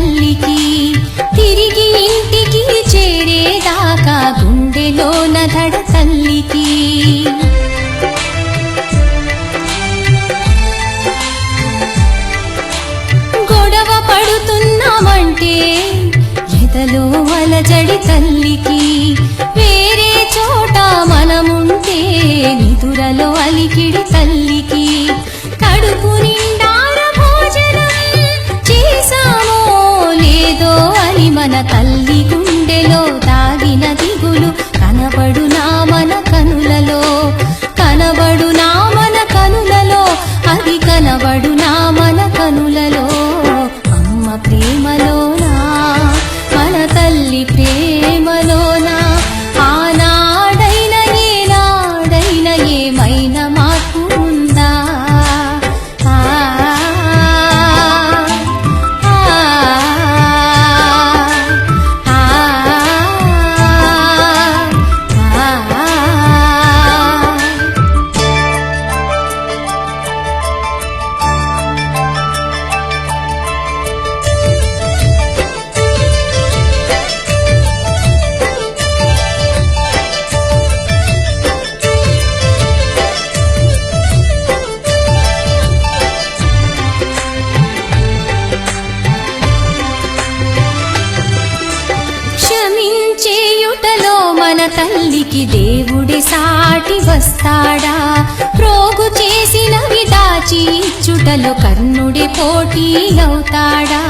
తల్లికి తిరిగి ఇంటికి చేరేదాకా గుండెలోన దడ తల్లికి గొడవ పడుతున్నామంటే ఎదలో అలజడి తల్లికి వేరే చోట మనముంటే నిదురలో అలికిడి తల్లికి కడుపు నిండార భోజనం చేశామో లేదో అని మన తల్లి గుండెలో దాగిన దిగులు కనబడునా మన కనులలో కనబడునా మన కనులలో అది కనబడునా మన కనులలో అమ్మ ప్రేమలోనా మన తల్లి ప్రేమలోనా ఆనాడైన ఏనాడైన ఏమైనా మార్పు ఉందా ఆ ఆ క్షమించేయుటలో మన తల్లికి దేవుడి సాటి వస్తాడా ప్రోగు చేసినవి దాచి ఇచ్చుటలో కర్ణుడి పోటీ అవుతాడా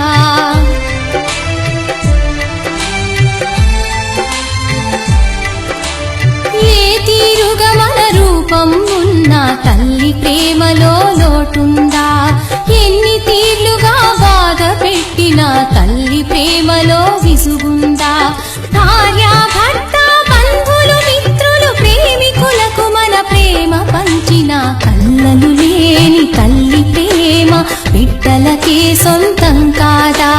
ఏ తీరుగా మన రూపం ఉన్న తల్లి ప్రేమలో లోటుందా ఎన్ని తీర్లుగా బాధ పెట్టిన తల్లి ప్రేమలో విసుగుందా భార్య భర్త బంధువులు మిత్రులు ప్రేమికులకు మన ప్రేమ పంచిన కళ్ళలు లేని తల్లి ప్రేమ బిడ్డలకే సొంతం కాదా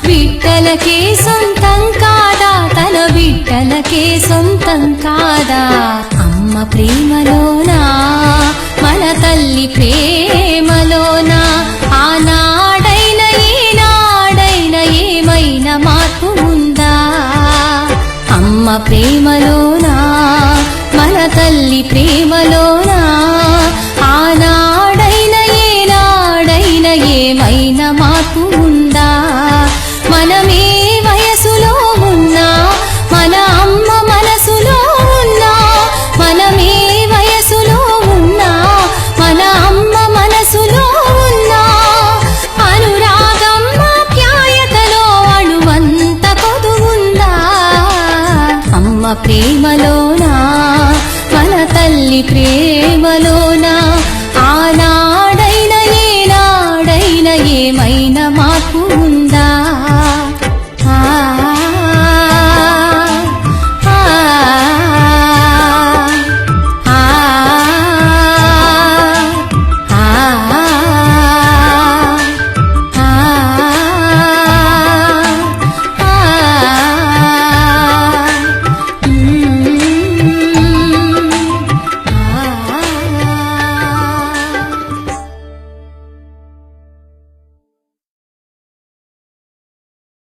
బిడ్డలకే సొంతం కాదా తన బిడ్డలకే సొంతం కాదా అమ్మ ప్రేమలోనా మన తల్లి ప్రేమలోనా ఆనాడైన ఏనాడైన ఏమైనా మార్పు ఉందా అమ్మ ప్రేమలోనా మన తల్లి ప్రేమలోనా